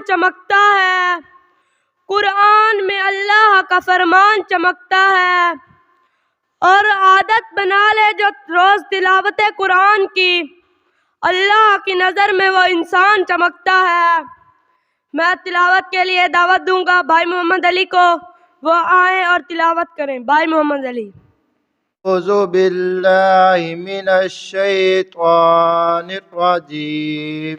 چمکتا ہے، قرآن میں اللہ کا فرمان چمکتا ہے، اور عادت بنا لے جو روز تلاوت قرآن کی، اللہ کی نظر میں وہ انسان چمکتا ہے۔ میں تلاوت کے لیے دعوت دوں گا بھائی محمد علی کو، وہ آئیں اور تلاوت کریں۔ بھائی محمد علی۔ اعوذ باللہ من الشیطان الرجیم،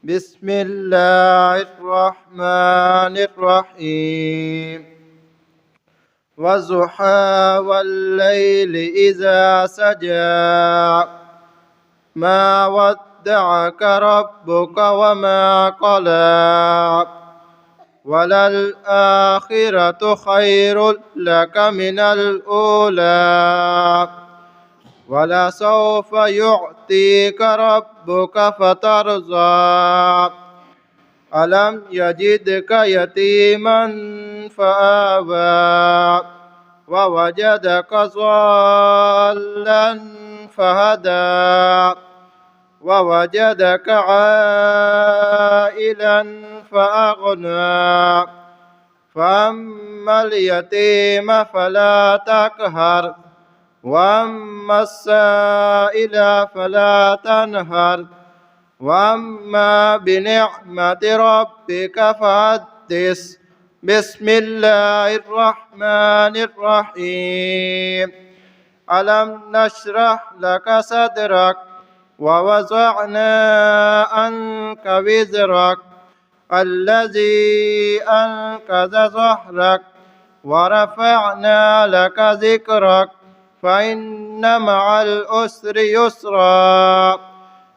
بسم اللہ الرحمن الرحیم، والضحى واللیل اذا سجى ما ودعك ربك وما قلى وللآخرة خير لك من الأولى ولسوف يعطيك ربك فترضى ألم يجدك يتيما فآوى ووجدك ضالا فهدى ووجدك عائلا فأغنى فأما اليتيم فلا تقهر وأما السائل فلا تنهر وأما بنعمة ربك فحدث بسم الله الرحمن الرحيم ألم نشرح لك صدرك ووضعنا عنك وزرك الذي أنقض ظهرك ورفعنا لك ذكرك فإن مع العسر يسرا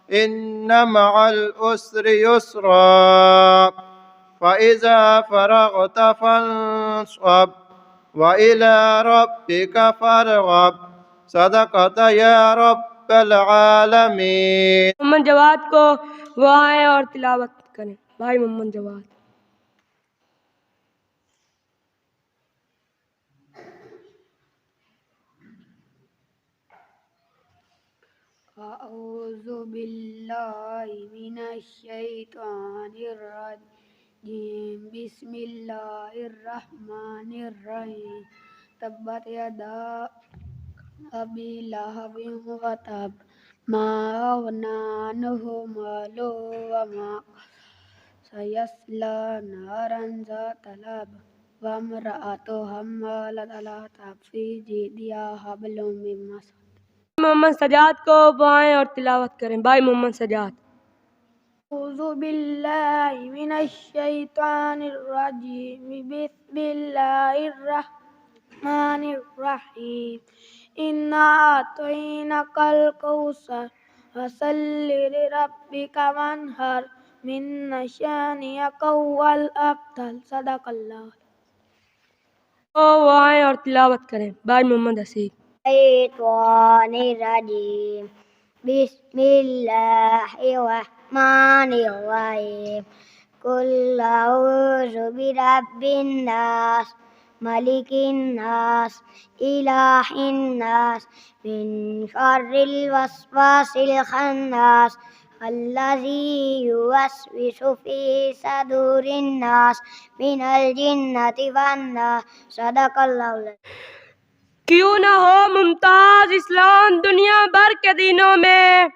إن مع العسر يسرا فإذا فرغت فانصب وإلى ربك فارغب صدقت يا رب العالمین۔ محمد جواد کو وہ آئیں اور تلاوت کریں۔ بھائی محمد جواد۔ اعوذ باللہ من الشیطان الرجیم، بسم اللہ الرحمن الرحیم، تبت یدا ابی لہب وتب ما اغنی عنہ مالہ وما سیصلی نارا ذات لہب وامرأتہ حمالۃ الحطب فی جیدہا حبل من مسد۔ محمد سجاد کو وہ آئیں اور تلاوت کریں۔ بھائی محمد سجاد۔ اعوذ باللہ من الشیطان الرجیم، بسم اللہ الرحمن الرحیم، انا اعطیناک الکوثر فصل لربک وانحر من شانئک هو الابتر۔ صدق اللہ۔ وہ آئیں اور تلاوت کریں۔ بھائی محمد حسین۔ الشیطان الرجیم، بسم اللہ الرحمن الرحیم، قل اعوذ برب الناس ملک الناس الہ الناس من شر الوسواس الخناس الذی یوسوس فی صدور الناس من الجنۃ والناس۔ صدق اللہ العظیم۔ کیوں نہ ہو ممتاز اسلام دنیا بھر کے دینوں میں،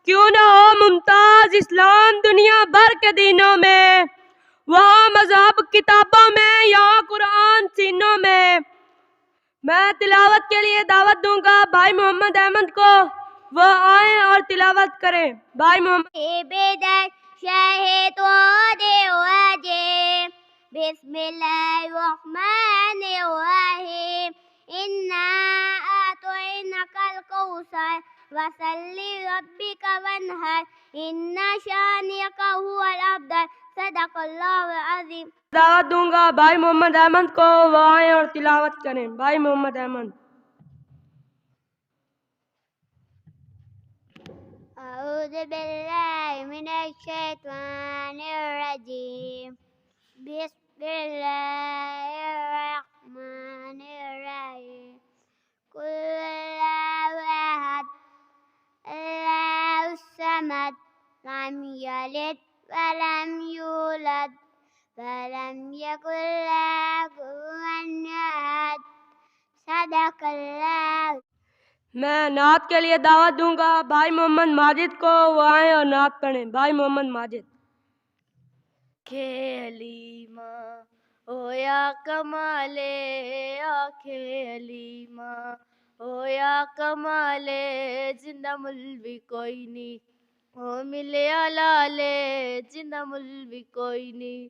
کیوں نہ ہو ممتاز اسلام دنیا بھر کے دینوں میں، وہاں مذہب کتابوں میں، یہاں قرآن سینوں میں۔ میں تلاوت کے لیے دعوت دوں گا بھائی محمد احمد کو، وہ آئیں اور تلاوت کریں۔ بھائی محمد۔ بسم اللہ الرحمن الرحیم، انا اعطیناک الکوثر فصل لربک وانحر ان شانئک هو الابتر۔ صدق اللہ العظیم۔ دعوت دوں گا بھائی محمد احمد کو، وہ آئیں اور تلاوت کریں۔ بھائی محمد احمد۔ اعوذ باللہ من الشیطان الرجیم، بسم اللہ الرحمن الرحیم، قل اللہ احد اللہ الصمد لم یلد ولم یولد فلم يكن له كفوا أحد صدق اللہ. میں نعت کے لیے دعوت دوں گا بھائی محمد ماجد کو، وہ آئیں اور نعت پڑھیں. بھائی محمد ماجد. حلیمہ او یا کمالے آنکھیں حلیمہ او یا کمالے زندہ ملوی کوئی نہیں او ملیا لالے زندہ ملوی کوئی نہیں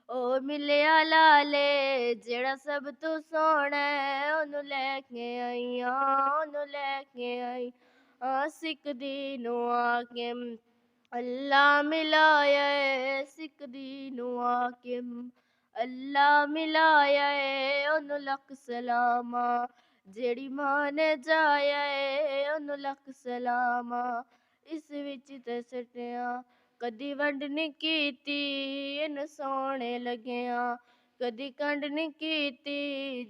او ملیا لالے جڑا سب تو سونا ہے انہوں لے کے آئیاں انہوں لے کے آئی سکھ دینوں آکے اللہ ملایا ہے سکھ دینوں آکے اللہ ملایا ہے انہوں لکھ سلامہ جیڑی ماں نے جایا ہے انہوں لکھ سلامہ اس وچ تے سٹیاں کدی ونڈ نہیں کیتی ان سونے لگیاں کدی کنڈ نہیں کیتی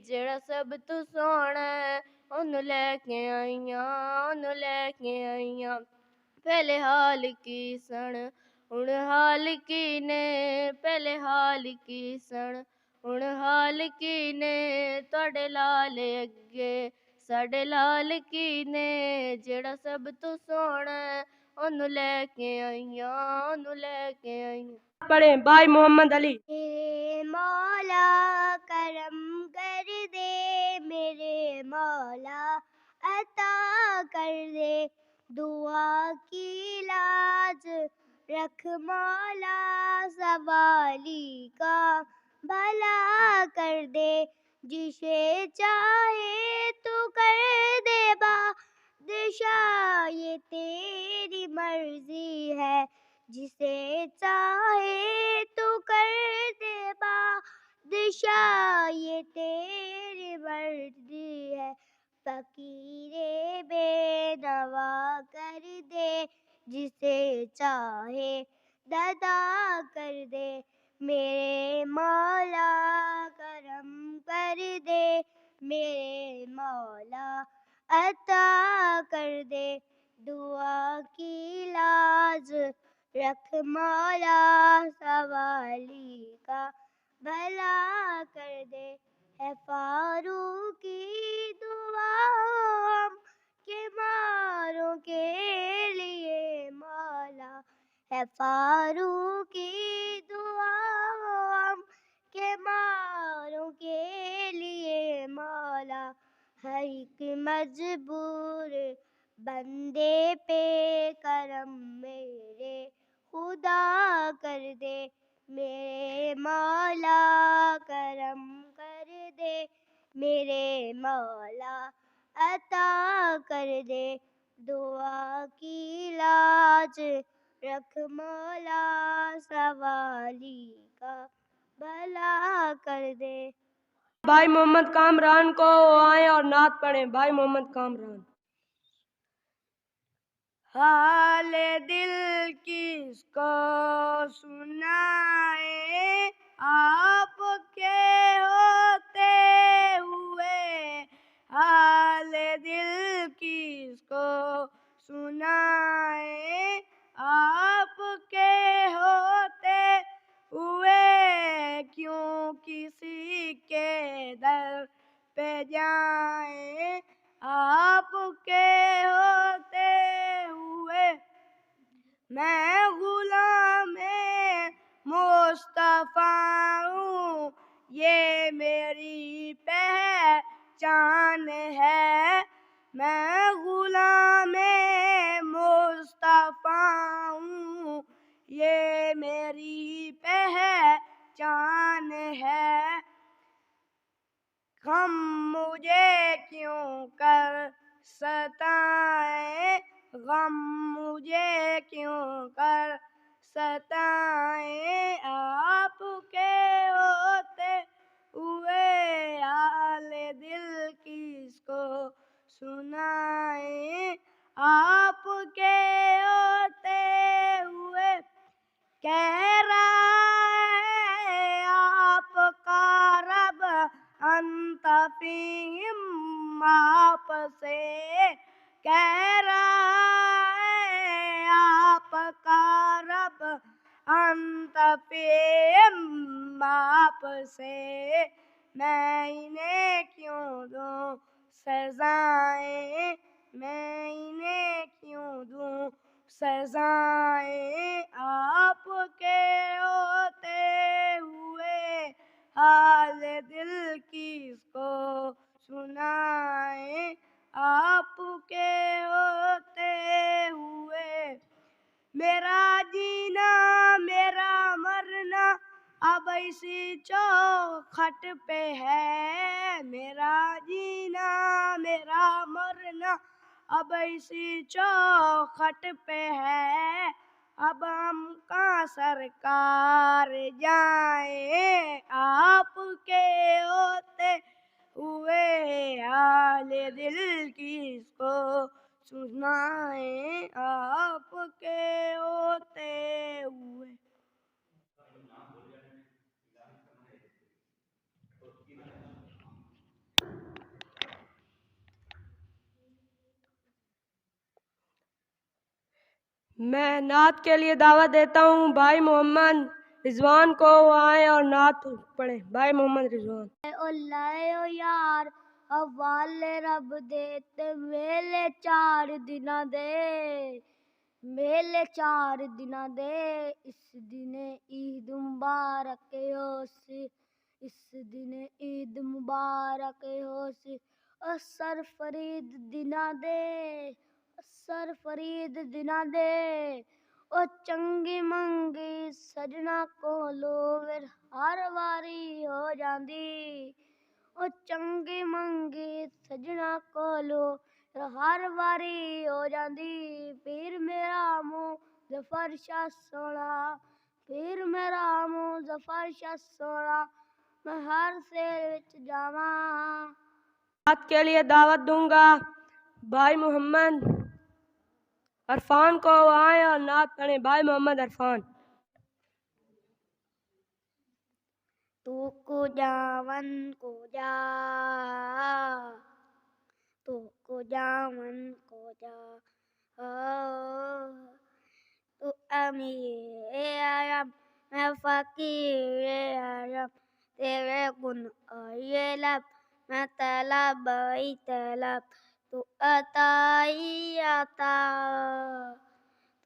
جیڑا سب تو سونا ہے انہوں لے کے آئیاں انہوں لے کے آئیاں پہلے حال کی سن ہن حال کی نے پہلے حال کی سن ہن حال کی نے تواڈے لالے اگے ساڈے لال کی نے جڑا سب تو سونا ہے انہوں لے کے آئیاں انہوں لے کے آئیاں. پڑھیں بھائی محمد علی. میرے مولا کرم کر دے میرے مولا عطا کر دے دعا کی لاج رکھ مولا سوالی کا بھلا کر دے جسے چاہے تو کر دے بادشاہ یہ تیری مرضی ہے جسے چاہے تو کر دے بادشاہ یہ تیری مرضی ہے فقیر بے نوا کر دے جسے چاہے دادا کر دے میرے مولا کرم کر دے میرے مولا عطا کر دے دعا کی لاج رکھ مولا سوالی کا بھلا کر دے ہے فاروق کی دعا ہم کے ماروں کے لیے مولا ہے فاروق کی دعا ہم کے ماروں کے لیے مولا ہر ایک مجبور بندے پہ کرم میرے خدا کر دے میرے مولا کرم کر دے میرے مولا عطا کر دے دعا کی لاج رکھ مولا سوالی کا بھلا کر دے. بھائی محمد کامران کو، وہ آئیں اور نعت پڑھیں. بھائی محمد کامران. حال دل کس کو سنائے آپ کے ہوتے ہوئے حال دل کس کو سنائے آپ کے ہوتے ہوئے کیوں کسی کے در پہ جائیں آپ کے ہوتے ہوئے میں غلام مصطفیٰ ہوں یہ میری پہچان ہے میں غلام مصطفیٰ ہوں یہ میری پہچان ہے غم مجھے کیوں کر ستائیں غم مجھے کیوں کر ستائیں آپ کے ہوتے ہوئے حال دل کس کو سنائیں آپ کے ہوتے ہوئے کہہ رہا ہے آپ کا رب انت فیہم آپ سے کہہ رہا ہے آپ کا رب انت فیہم باپ سے، میں انہیں کیوں دوں سزائیں، میں انہیں کیوں دوں سزائیں، آپ کے ہوتے ہوئے حال دل کس کو سنائیں، آپ کے ہوتے ہوئے میرا جینا میرا مرنا اب اسی چوکھٹ پہ ہے، میرا جینا میرا مرنا اب اسی چوکھٹ پہ ہے، اب ہم کہاں سرکار جائیں، آپ کے ہوتے ہوئے حال دل کس کو سنائیں، آپ کے ہوتے ہوئے۔ میں نعت کے لیے دعوت دیتا ہوں بھائی محمد رضوان کو، وہ آئیں اور نعت پڑھیں۔ بھائی محمد رضوان۔ اللہ یار حوالے رب دے تے میلے 4 دناں دے، میلے 4 دناں دے، اس دن عید مبارک ہو سی، اس دن عید مبارک ہو سی، سر فرید دناں دے، سر فرید دناں دے، او چنگی منگی سجنا کولو ور ہر واری ہو جاندی، او چنگی منگی سجنا کولو ہر واری ہو جاندی، پیر میرا منہ ظفر شاہ سونا، پیر میرا منہ ظفر شاہ سونا، میں ہر سیر وچ جاواں۔ نعت کے لیے دعوت دوں گا بھائی محمد عرفان کو، وہ آئیں اور نعت پڑھیں۔ بھائی محمد عرفان۔ تو کو جاون کو جا، تو کو جاون کو جا، تو امیر عرب میں فقیر عرب، تیرے گن آئیے لب میں طلب ہی طلب، تو عطا ہی عطا،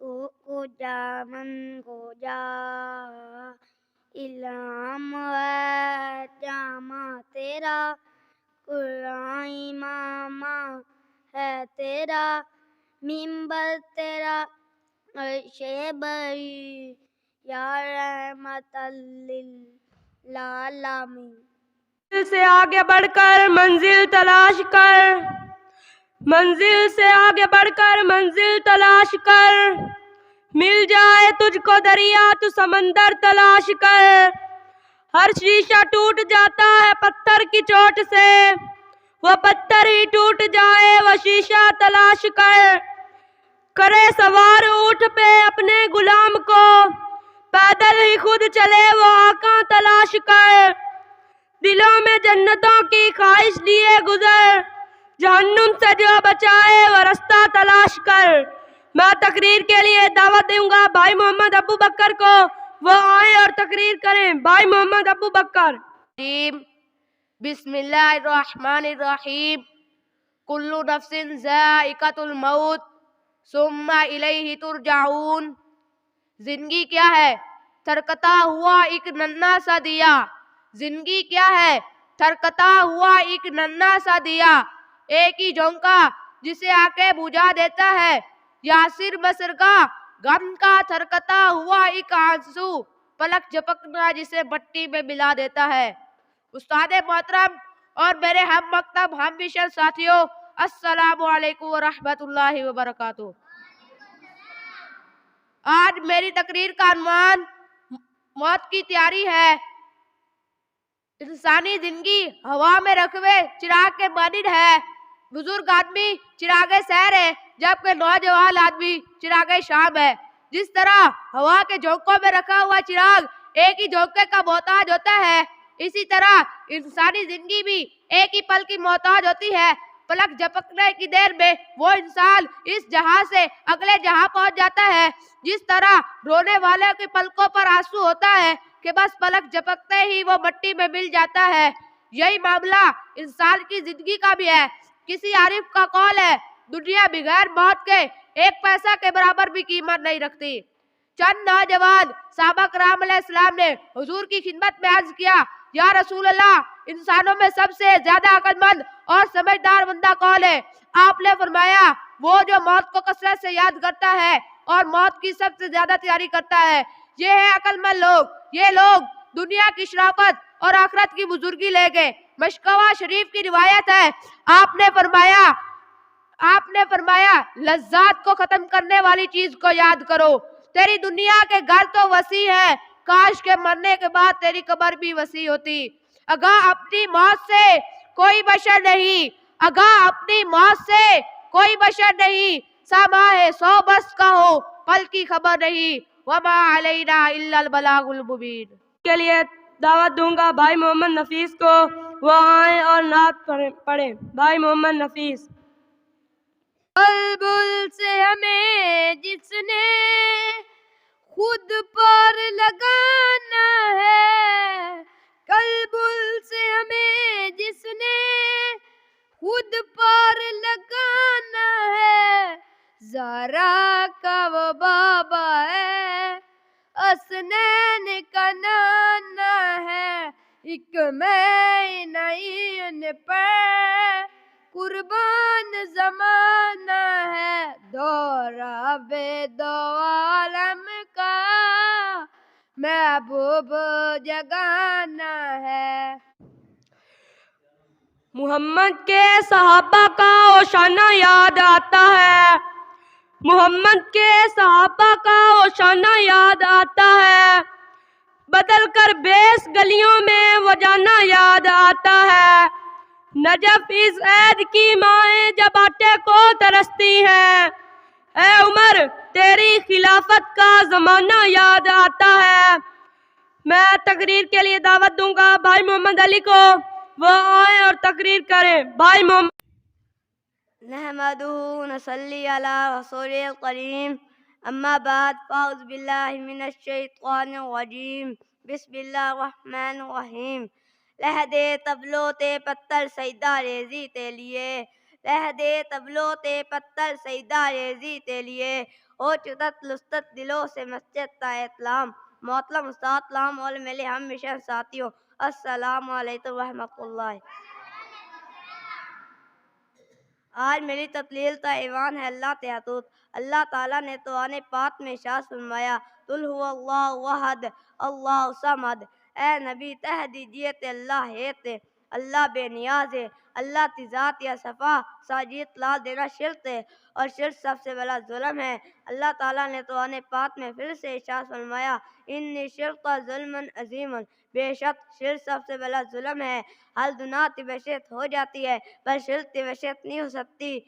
تو کو جاون کو جا، علم ہے جامع تیرا، قرآن امام ہے تیرا، منبر تیرا عرش بری، یا رحمت للعالمین۔ منزل سے آگے بڑھ کر منزل تلاش کر، منزل سے آگے بڑھ کر منزل تلاش کر، مل جائے تجھ کو دریا تو سمندر تلاش کر، ہر شیشہ ٹوٹ جاتا ہے پتھر کی چوٹ سے، وہ پتھر ہی ٹوٹ جائے وہ شیشہ تلاش کر، کرے سوار اونٹ پہ اپنے غلام کو، پیدل ہی خود چلے وہ آقا تلاش کر، دلوں میں جنتوں کی خواہش لیے گزر، جہنم سے جو بچائے وہ رستہ تلاش کر۔ میں تقریر کے لیے دعوت دوں گا بھائی محمد ابو بکر کو، وہ آئیں اور تقریر کریں۔ بھائی محمد ابو بکر۔ بسم اللہ الرحمن الرحیم، کل نفس ذائقۃ الموت ثم الیہ ترجعون۔ زندگی کیا ہے؟ تھرکتا ہوا ایک ننھا سا دیا، زندگی کیا ہے؟ تھرکتا ہوا ایک ننھا سا دیا، ایک ہی جھونکا جسے آ کے بجھا دیتا ہے، یاسر بسر کا غم کا تھرکتا ہوا ایک آنسو، پلک جھپکنا جسے مٹی میں ملا دیتا ہے۔ استاد محترم اور میرے ہم مکتب ہم مشن ساتھیوں، السلام علیکم ورحمۃ اللہ وبرکاتہ۔ آج میری تقریر کا عنوان موت کی تیاری ہے۔ انسانی زندگی ہوا میں رکھوے چراغ کے مانند ہے، بزرگ آدمی چراغ سحر ہے جبکہ نوجوان آدمی چراغ شام ہے۔ جس طرح ہوا کے جھونکوں میں رکھا ہوا چراغ ایک ہی جھونکے کا محتاج ہوتا ہے، اسی طرح انسانی زندگی بھی ایک ہی پل کی محتاج ہوتی ہے۔ پلک جھپکنے کی دیر میں وہ انسان اس جہاں سے اگلے جہاں پہنچ جاتا ہے۔ جس طرح رونے والے کی پلکوں پر آنسو ہوتا ہے، کہ بس پلک جھپکتے ہی وہ مٹی میں مل جاتا ہے۔ یہی معاملہ انسان کی زندگی کا بھی ہے۔ کسی عارف کا قول ہے، دنیا بغیر موت کے ایک پیسہ کے برابر بھی قیمت نہیں رکھتی۔ چند نوجوان صحابہ کرام علیہ السلام نے حضور کی خدمت میں عرض کیا، یا رسول اللہ، انسانوں میں سب سے زیادہ عقل مند اور سمجھدار بندہ کون ہے؟ آپ نے فرمایا، وہ جو موت کو کثرت سے یاد کرتا ہے اور موت کی سب سے زیادہ تیاری کرتا ہے۔ یہ ہے عقل مند لوگ۔ یہ لوگ دنیا کی شرافت اور آخرت کی بزرگی لے گئے۔ مشکوہ شریف کی روایت ہے، آپ نے فرمایا لذات کو ختم کرنے والی چیز کو یاد کرو۔ تیری دنیا کے گھر تو وسیع ہے، کاش کے مرنے کے بعد تیری قبر بھی وسیع ہوتی۔ آگاہ اپنی موت سے کوئی بشر نہیں، آگاہ اپنی موت سے کوئی بشر نہیں، ساماہ سو بس کا ہو پل کی خبر نہیں، وما علینا الا البلاغ المبین۔ کے لیے دعوت دوں گا بھائی محمد نفیس کو، وہ آئیں اور نعت پڑھیں۔ بھائی محمد نفیس۔ بلبل سے ہمیں جس نے خود پر لگانا ہے، بلبل سے ہمیں جس نے خود پر لگانا ہے، زہرا کا وہ بابا ہے، حسنین کا نانا ہے، ایک میں نہیں ان پر قربان زمانہ ہے، دورہ بے دو عالم کا محبوب جگانا ہے۔ محمد کے صحابہ کا اوشانہ یاد آتا ہے، محمد کے صحابہ کا اوشانہ یاد آتا ہے، بدل کر 20 گلیوں میں وہ جانا یاد آتا ہے، نجف اس عید کی مائیں جب آٹے کو ترستی ہیں، اے عمر تیری خلافت کا زمانہ یاد آتا ہے۔ میں تقریر کے لیے دعوت دوں گا بھائی محمد علی کو، وہ آئیں اور تقریر کریں۔ بھائی محمد۔ نحمدہ ونصلی علی رسول الکریم، اما بعد، فاعوذ باللہ من الشیطان الرجیم، بسم اللہ الرحمن الرحیم۔ لہ دے تبلو تے پتر سجدہ ریزی تے لیے، لہ دے تبلو تے پتر سجدہ ریزی تے لیے، او چتت لستت دلوں سے مسجد تا اطلام۔ محترم استاد لام اور میرے ہم مشن ساتھیوں، السلام علیکم ورحمۃ اللہ۔ آج میری تقریر کا عنوان ہے اللہ تعالیٰ۔ اللہ تعالیٰ نے قرآن پاک میں ارشاد فرمایا، قل هو اللہ احد اللہ صمد۔ اے نبی کہہ دیجئے کہ اللہ ہے، اللہ بے نیاز ہے، اللہ کی ذات یا صفا ساجد لا دینا شرک ہے، اور شرک سب سے بڑا ظلم ہے۔ اللہ تعالیٰ نے قرآن پاک میں پھر سے ارشاد فرمایا، ان شرک ظلم عظیم، بے شک شرک سب سے بڑا ظلم ہے۔ ہر گناہ کی بخشش ہو جاتی ہے پر شرک کی بخشش نہیں ہو سکتی۔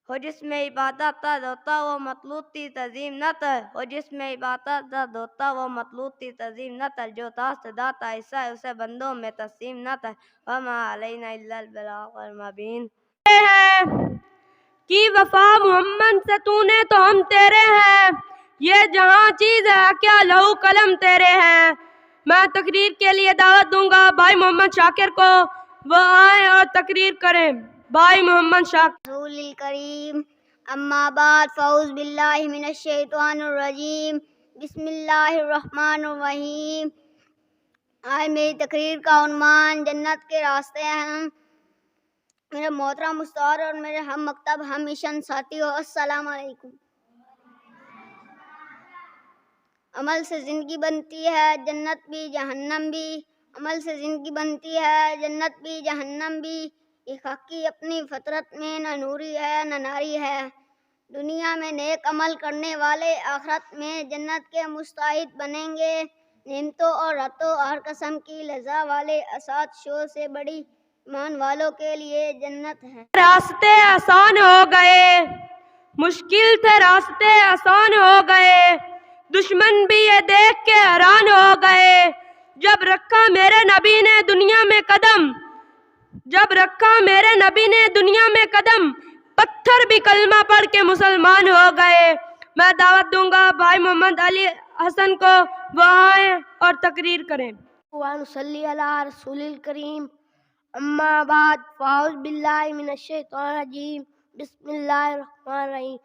ہو جس میں عبادت کا ہوتا وہ مطلوب کی تعظیم نہ کر، ہو جس میں عبادت کا ہوتا وہ مطلوب کی تعظیم نہ کر، جو تاثدہ کا حصہ ہے اسے بندوں میں تقسیم نہ کر، وما علینا الا البلاغ المبین۔ کی وفا محمد سے تو نے تو ہم تیرے ہیں، یہ جہاں چیز ہے کیا لہو قلم تیرے ہیں۔ میں تقریر کے لیے دعوت دوں گا بھائی محمد شاکر کو، وہ آئیں اور تقریر کریں۔ بھائی محمد شاکر۔ رسول الکریم، اما بعد، فاعوذ باللہ من الشیطان الرجیم، بسم اللہ الرحمن الرحیم۔ آج میری تقریر کا عنوان جنت کے راستے ہیں۔ میرے محترم استاد اور میرے ہم مکتب ہم مشن ساتھیوں، السلام علیکم۔ عمل سے زندگی بنتی ہے، جنت بھی جہنم بھی، عمل سے زندگی بنتی ہے، جنت بھی جہنم بھی۔ یہ خاکی اپنی فطرت میں نہ نوری ہے نہ ناری ہے۔ دنیا میں نیک عمل کرنے والے آخرت میں جنت کے مستحق بنیں گے۔ نعمتوں اور رتوں ہر قسم کی لذا والے اسات شو سے بڑی ایمان والوں کے لیے جنت ہے۔ راستے آسان ہو گئے، مشکل تھے راستے آسان ہو گئے، دشمن بھی یہ دیکھ کے حیران ہو گئے۔ جب رکھا میرے نبی نے دنیا میں قدم، جب رکھا میرے نبی نے دنیا میں قدم، پتھر بھی کلمہ پڑھ کے مسلمان ہو گئے۔ میں دعوت دوں گا بھائی محمد علی حسن کو، وہ آئیں اور تقریر کریں۔ وَنُصَلِّي عَلَىٰ رَسُولِ الْكَرِيمِ اما بعد فاعوذ باللہ من الشیطان الرجیم بسم اللہ الرحمن الرحیم۔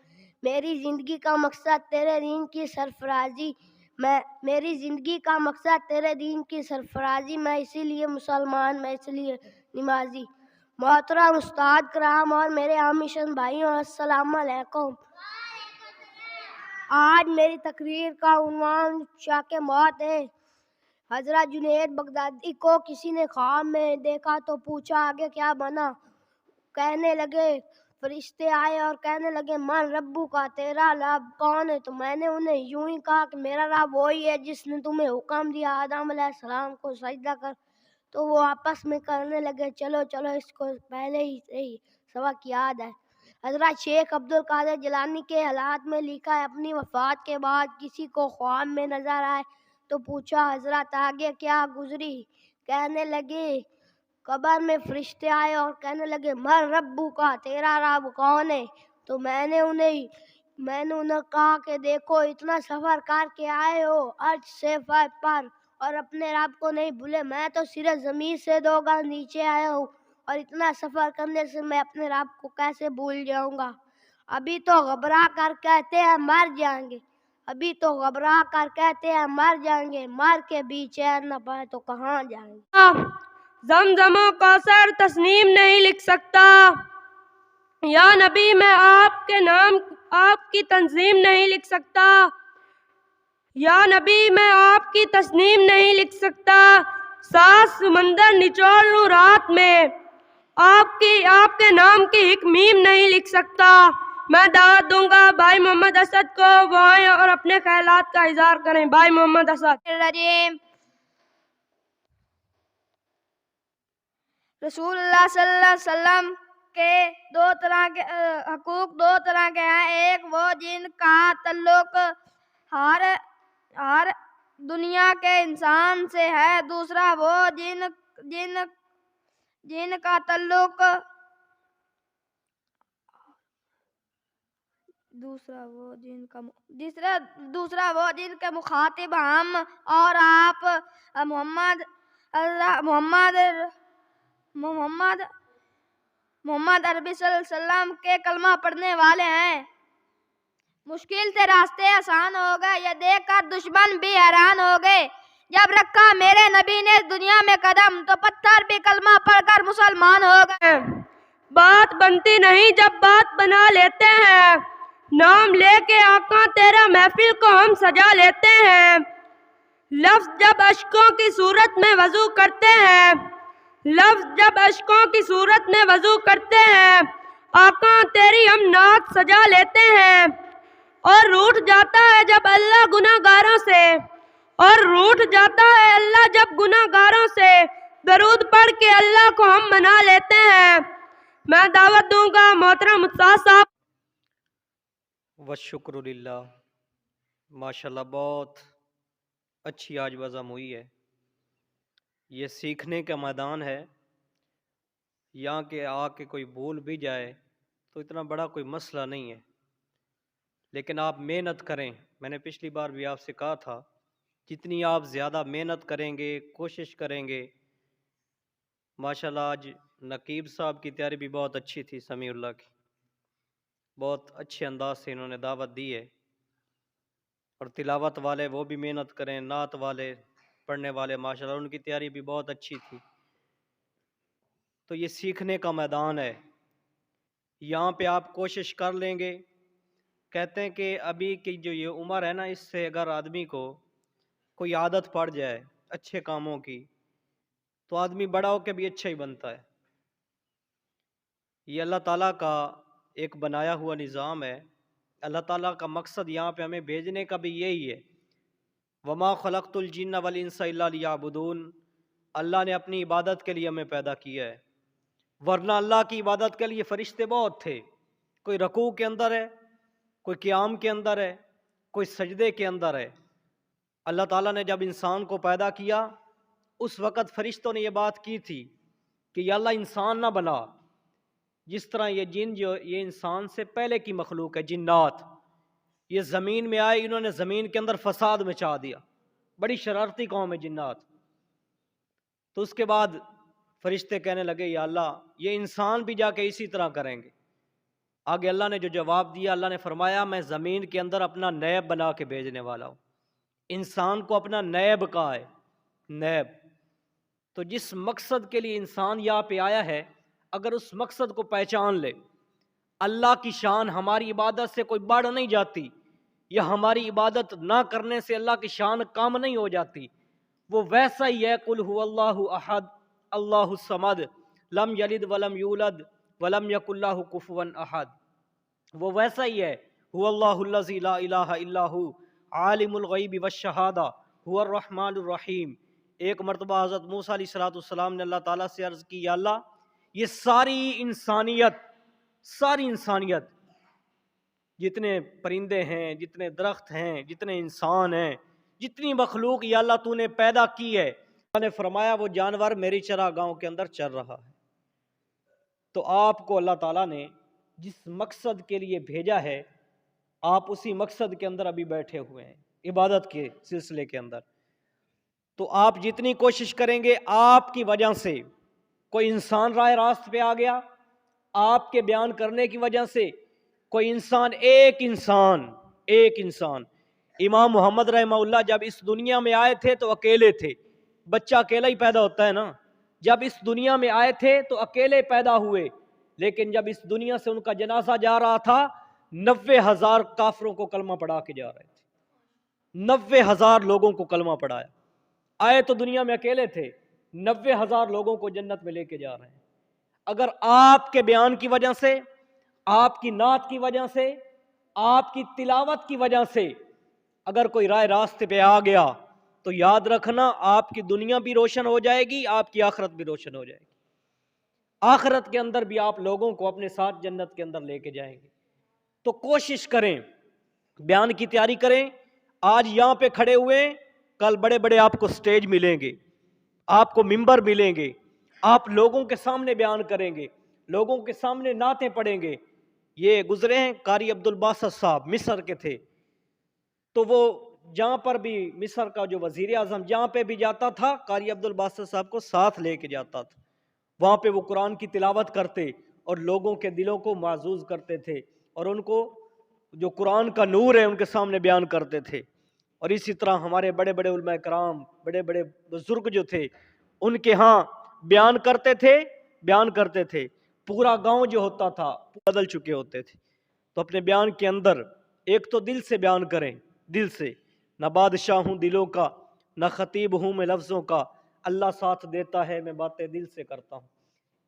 میری زندگی کا مقصد تیرے دین کی سرفرازی میری زندگی کا مقصد تیرے دین کی سرفرازی، میں اسی لیے مسلمان، میں اسی لیے نمازی۔ محترم استاد کرام اور میرے آمیشن بھائیوں، السلام علیکم۔ آج میری تقریر کا عنوان شاک موت ہے۔ حضرت جنید بغدادی کو کسی نے خواب میں دیکھا تو پوچھا آگے کیا بنا؟ کہنے لگے فرشتے آئے اور کہنے لگے من ربو کا، تیرا رب کون ہے؟ تو میں نے انہیں یوں ہی کہا کہ میرا رب وہی ہے جس نے تمہیں حکم دیا آدم علیہ السلام کو سجدہ کر۔ تو وہ آپس میں کرنے لگے چلو چلو اس کو پہلے ہی سبق یاد ہے۔ حضرت شیخ عبد القادر جیلانی کے حالات میں لکھا ہے اپنی وفات کے بعد کسی کو خواب میں نظر آئے تو پوچھا حضرت آگے کیا گزری؟ کہنے لگے قبر میں فرشتے آئے اور کہنے لگے من ربو کا، تیرا رب کون ہے؟ تو میں نے انہیں کہا کہ دیکھو اتنا سفر کر کے آئے ہو عرش سے فرش پر اور اپنے رب کو نہیں بھولے، میں تو صرف زمین سے 2 گز نیچے آیا ہوں اور اتنا سفر کرنے سے میں اپنے رب کو کیسے بھول جاؤں گا؟ ابھی تو گھبرا کر کہتے ہیں مر جائیں گے، مر کے بھی چین نہ پائے تو کہاں جائیں گے؟ زمزم و کوثر تسنیم نہیں لکھ سکتا، یا نبی میں آپ کے نام آپ کی تنظیم نہیں لکھ سکتا، یا نبی میں آپ کی تسنیم نہیں لکھ سکتا، 7 سمندر نچوڑ لوں رات میں آپ کے نام کی ایک میم نہیں لکھ سکتا۔ میں دعوت دوں گا بھائی محمد اسد کو، وہ آئیں اور اپنے خیالات کا اظہار کریں۔ بھائی محمد اسد۔ رسول اللہ صلی اللہ علیہ وسلم کے حقوق 2 طرح کے ہیں، ایک وہ جن کا تعلق ہر دنیا کے انسان سے ہے، دوسرا وہ جن کا تعلق دوسرا وہ جن کے مخاطب ہم اور آپ محمد عربی صلی اللہ علیہ وسلم کے کلمہ پڑھنے والے ہیں۔ مشکل سے راستے آسان ہو گئے، یہ دیکھ کر دشمن بھی حیران ہو گئے، جب رکھا میرے نبی نے اس دنیا میں قدم تو پتھر بھی کلمہ پڑھ کر مسلمان ہو گئے۔ بات بنتی نہیں جب بات بنا لیتے ہیں، نام لے کے آقا تیرا محفل کو ہم سجا لیتے ہیں، لفظ جب اشکوں کی صورت میں وضو کرتے ہیں آقا تیری ہم نعت سجا لیتے ہیں، اور روٹھ جاتا ہے جب اللہ گناہگاروں سے درود پڑھ کے اللہ کو ہم منا لیتے ہیں۔ میں دعوت دوں گا محترم استاد صاحب۔ والشکر للہ، ماشاءاللہ بہت اچھی آج بزم ہوئی ہے۔ یہ سیکھنے کا میدان ہے، یہاں کے آ کے کوئی بھول بھی جائے تو اتنا بڑا کوئی مسئلہ نہیں ہے، لیکن آپ محنت کریں۔ میں نے پچھلی بار بھی آپ سے کہا تھا جتنی آپ زیادہ محنت کریں گے، کوشش کریں گے، ماشاءاللہ آج نقیب صاحب کی تیاری بھی بہت اچھی تھی، سمیع اللہ کی بہت اچھے انداز سے انہوں نے دعوت دی ہے، اور تلاوت والے وہ بھی محنت کریں، نعت والے پڑھنے والے ماشاءاللہ ان کی تیاری بھی بہت اچھی تھی۔ تو یہ سیکھنے کا میدان ہے، یہاں پہ آپ کوشش کر لیں گے۔ کہتے ہیں کہ ابھی کی جو یہ عمر ہے نا، اس سے اگر آدمی کو کوئی عادت پڑ جائے اچھے کاموں کی تو آدمی بڑا ہو کے بھی اچھا ہی بنتا ہے۔ یہ اللہ تعالیٰ کا ایک بنایا ہوا نظام ہے، اللہ تعالیٰ کا مقصد یہاں پہ ہمیں بھیجنے کا بھی یہی ہے، وَمَا خَلَقْتُ الْجِنَّ وَالْإِنسَ إِلَّا لِيَعْبُدُونَ۔ اللہ نے اپنی عبادت کے لیے ہمیں پیدا کیا ہے، ورنہ اللہ کی عبادت کے لیے فرشتے بہت تھے، کوئی رکوع کے اندر ہے، کوئی قیام کے اندر ہے، کوئی سجدے کے اندر ہے۔ اللہ تعالیٰ نے جب انسان کو پیدا کیا اس وقت فرشتوں نے یہ بات کی تھی کہ یا اللہ انسان نہ بنا، جس طرح یہ جن جو یہ انسان سے پہلے کی مخلوق ہے، جنات، یہ زمین میں آئے، انہوں نے زمین کے اندر فساد مچا دیا، بڑی شرارتی قوم ہے جنات۔ تو اس کے بعد فرشتے کہنے لگے یا اللہ یہ انسان بھی جا کے اسی طرح کریں گے۔ آگے اللہ نے جو جواب دیا، اللہ نے فرمایا میں زمین کے اندر اپنا نیب بنا کے بھیجنے والا ہوں۔ انسان کو اپنا نیب کہا ہے، نیب۔ تو جس مقصد کے لیے انسان یہاں پہ آیا ہے، اگر اس مقصد کو پہچان لے، اللہ کی شان ہماری عبادت سے کوئی بڑھ نہیں جاتی، یا ہماری عبادت نہ کرنے سے اللہ کی شان کم نہیں ہو جاتی، وہ ویسا ہی ہے قل هو اللہ احد اللہ الصمد لم یلد ولم یولد ولم یکن لہ کفوا احد، وہ ویسا ہی ہے هو اللہ الذی لا الہ الا هو عالم الغیب والشہادہ هو الرحمن الرحیم۔ ایک مرتبہ حضرت موسیٰ علیہ السلام نے اللہ تعالیٰ سے عرض کی یا اللہ یہ ساری انسانیت جتنے پرندے ہیں، جتنے درخت ہیں، جتنے انسان ہیں، جتنی مخلوق یا اللہ تو نے پیدا کی ہے، اللہ نے فرمایا وہ جانور میری چراگاہوں کے اندر چر رہا ہے۔ تو آپ کو اللہ تعالیٰ نے جس مقصد کے لیے بھیجا ہے، آپ اسی مقصد کے اندر ابھی بیٹھے ہوئے ہیں عبادت کے سلسلے کے اندر۔ تو آپ جتنی کوشش کریں گے، آپ کی وجہ سے کوئی انسان راہ راست پہ آ گیا، آپ کے بیان کرنے کی وجہ سے کوئی ایک انسان امام محمد رحمہ اللہ جب اس دنیا میں آئے تھے تو اکیلے تھے، بچہ اکیلا ہی پیدا ہوتا ہے نا، جب اس دنیا میں آئے تھے تو اکیلے پیدا ہوئے، لیکن جب اس دنیا سے ان کا جنازہ جا رہا تھا 90,000 کافروں کو کلمہ پڑھا کے جا رہے تھے، 90,000 لوگوں کو کلمہ پڑھایا۔ آئے تو دنیا میں اکیلے تھے، 90,000 لوگوں کو جنت میں لے کے جا رہے ہیں۔ اگر آپ کے بیان کی وجہ سے، آپ کی نعت کی وجہ سے، آپ کی تلاوت کی وجہ سے اگر کوئی راہ راستے پہ آ گیا تو یاد رکھنا آپ کی دنیا بھی روشن ہو جائے گی، آپ کی آخرت بھی روشن ہو جائے گی، آخرت کے اندر بھی آپ لوگوں کو اپنے ساتھ جنت کے اندر لے کے جائیں گے۔ تو کوشش کریں، بیان کی تیاری کریں۔ آج یہاں پہ کھڑے ہوئے، کل بڑے بڑے آپ کو سٹیج ملیں گے، آپ کو ممبر ملیں گے، آپ لوگوں کے سامنے بیان کریں گے، لوگوں کے سامنے نعتیں پڑھیں گے۔ یہ گزرے ہیں قاری عبدالباسط صاحب، مصر کے تھے، تو وہ جہاں پر بھی مصر کا جو وزیر اعظم جہاں پہ بھی جاتا تھا، قاری عبدالباسط صاحب کو ساتھ لے کے جاتا تھا، وہاں پہ وہ قرآن کی تلاوت کرتے اور لوگوں کے دلوں کو معزوز کرتے تھے، اور ان کو جو قرآن کا نور ہے ان کے سامنے بیان کرتے تھے۔ اور اسی طرح ہمارے بڑے بڑے علماء کرام، بڑے بڑے بزرگ جو تھے، ان کے ہاں بیان کرتے تھے، پورا گاؤں جو ہوتا تھا بدل چکے ہوتے تھے۔ تو اپنے بیان کے اندر ایک تو دل سے بیان کریں، دل سے، نہ بادشاہ ہوں دلوں کا، نہ خطیب ہوں میں لفظوں کا، اللہ ساتھ دیتا ہے میں باتیں دل سے کرتا ہوں۔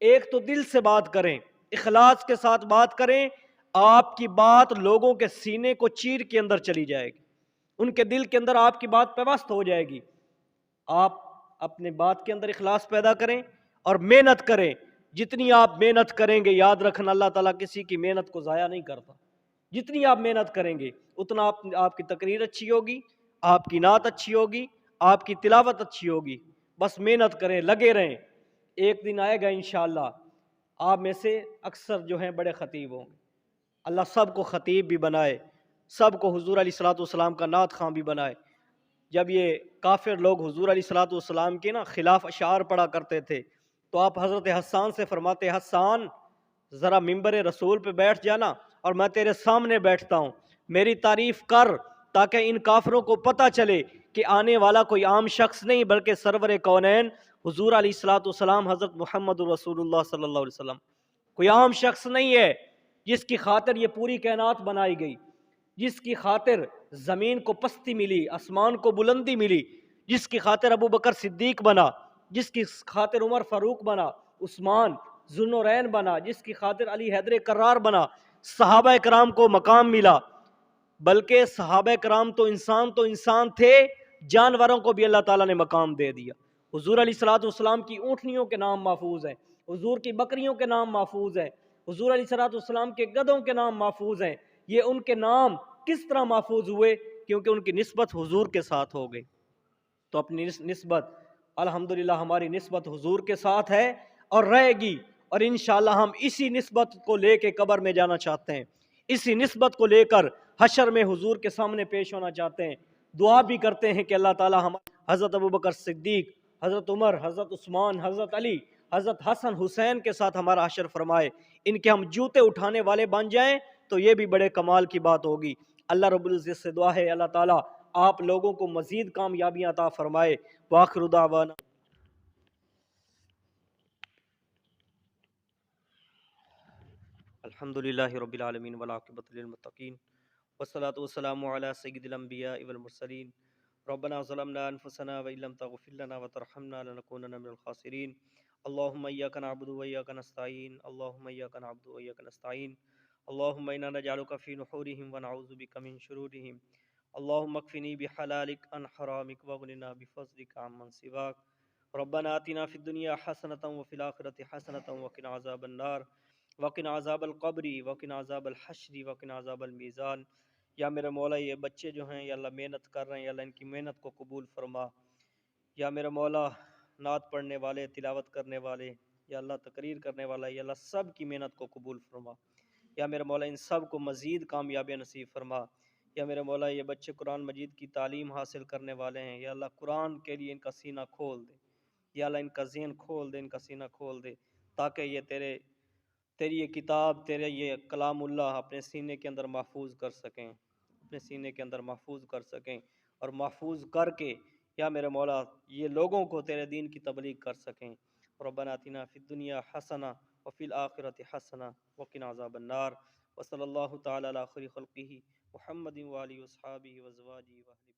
ایک تو دل سے بات کریں، اخلاص کے ساتھ بات کریں، آپ کی بات لوگوں کے سینے کو چیر کے اندر چلی جائے گی، ان کے دل کے اندر آپ کی بات پیوست ہو جائے گی۔ آپ اپنے بات کے اندر اخلاص پیدا کریں اور محنت کریں۔ جتنی آپ محنت کریں گے، یاد رکھنا اللہ تعالیٰ کسی کی محنت کو ضائع نہیں کرتا۔ جتنی آپ محنت کریں گے اتنا آپ کی تقریر اچھی ہوگی، آپ کی نعت اچھی ہوگی، آپ کی تلاوت اچھی ہوگی۔ بس محنت کریں، لگے رہیں، ایک دن آئے گا انشاءاللہ آپ میں سے اکثر جو ہیں بڑے خطیب ہوں گے۔ اللہ سب کو خطیب بھی بنائے، سب کو حضور علیہ السلام کا نعت خواں بھی بنائے۔ جب یہ کافر لوگ حضور علیہ السلام کے خلاف اشعار پڑھا کرتے تھے تو آپ حضرت حسان سے فرماتے، حسان ذرا ممبر رسول پہ بیٹھ جانا اور میں تیرے سامنے بیٹھتا ہوں، میری تعریف کر تاکہ ان کافروں کو پتہ چلے کہ آنے والا کوئی عام شخص نہیں بلکہ سرور کونین حضور علیہ السلام حضرت محمد رسول اللہ صلی اللہ علیہ وسلم کوئی عام شخص نہیں ہے، جس کی خاطر یہ پوری کائنات بنائی گئی، جس کی خاطر زمین کو پستی ملی، آسمان کو بلندی ملی، جس کی خاطر ابو بکر صدیق بنا، جس کی خاطر عمر فاروق بنا، عثمان ذوالنورین بنا، جس کی خاطر علی حیدر کرار بنا، صحابہ کرام کو مقام ملا۔ بلکہ صحابہ کرام تو انسان تھے، جانوروں کو بھی اللہ تعالیٰ نے مقام دے دیا۔ حضور علیہ السلام کی اونٹنیوں کے نام محفوظ ہیں، حضور کی بکریوں کے نام محفوظ ہیں، حضور علیہ السلام کے گدھوں کے نام محفوظ ہیں۔ یہ ان کے نام کس طرح محفوظ ہوئے؟ کیونکہ ان کی نسبت حضور کے ساتھ ہو گئی۔ تو اپنی نسبت، الحمدللہ ہماری نسبت حضور کے ساتھ ہے اور رہے گی، اور انشاءاللہ ہم اسی نسبت کو لے کے قبر میں جانا چاہتے ہیں، اسی نسبت کو لے کر حشر میں حضور کے سامنے پیش ہونا چاہتے ہیں۔ دعا بھی کرتے ہیں کہ اللہ تعالی ہم حضرت ابوبکر صدیق، حضرت عمر، حضرت عثمان، حضرت علی، حضرت حسن حسین کے ساتھ ہمارا حشر فرمائے، ان کے ہم جوتے اٹھانے والے بن جائیں تو یہ بھی بڑے کمال کی بات ہوگی۔ اللہ رب العزت سے دعا ہے اللہ تعالیٰ آپ لوگوں کو مزید کامیابیاں عطا فرمائے۔ وآخر دعوانا الحمدللہ رب العالمین والعاقبۃ للمتقین والصلاة والسلام علی سید الانبیاء والمرسلین ربنا ظلمنا انفسنا وان لم تغفر لنا وترحمنا لنکونن من الخاسرین اللہم ایاک نعبد وایاک نستعین اللہم ایاک نعبد وایاک نستعین اللہم انا نجعلک فی نحورہم ونعوذ بک من شرورہم اللہم اکفنی بحلالک عن حرامک واغننا بفضلک عمن سواک ربنا آتنا فی الدنیا حسنۃ وفی الآخرۃ حسنۃ وقنا عذاب النار وقنا عذاب القبر وقنا عذاب الحشر وقنا عذاب المیزان۔ یا میرے مولا یہ بچے جو ہیں یا اللہ محنت کر رہے ہیں یا اللہ ان کی محنت کو قبول فرما۔ یا میرے مولا نعت پڑھنے والے، تلاوت کرنے والے، یا اللہ تقریر کرنے والا، یا اللہ سب کی محنت کو قبول فرما۔ یا میرے مولا ان سب کو مزید کامیابی نصیب فرما۔ یا میرے مولا یہ بچے قرآن مجید کی تعلیم حاصل کرنے والے ہیں، یا اللہ قرآن کے لیے ان کا سینہ کھول دے، یا اللہ ان کا ذہن کھول دے، ان کا سینہ کھول دے، تاکہ یہ تیری یہ کتاب، تیرے یہ کلام اللہ اپنے سینے کے اندر محفوظ کر سکیں، اپنے سینے کے اندر محفوظ کر سکیں، اور محفوظ کر کے یا میرے مولا یہ لوگوں کو تیرے دین کی تبلیغ کر سکیں۔ ربنا آتنا فی الدنیا حسنہ وفی الآخرۃ حسنہ وقنا عذاب النار۔ وصلی اللہ تعالی علی خیر خلقہ محمد وآلہ وصحابہ وازواجہ وأہلہ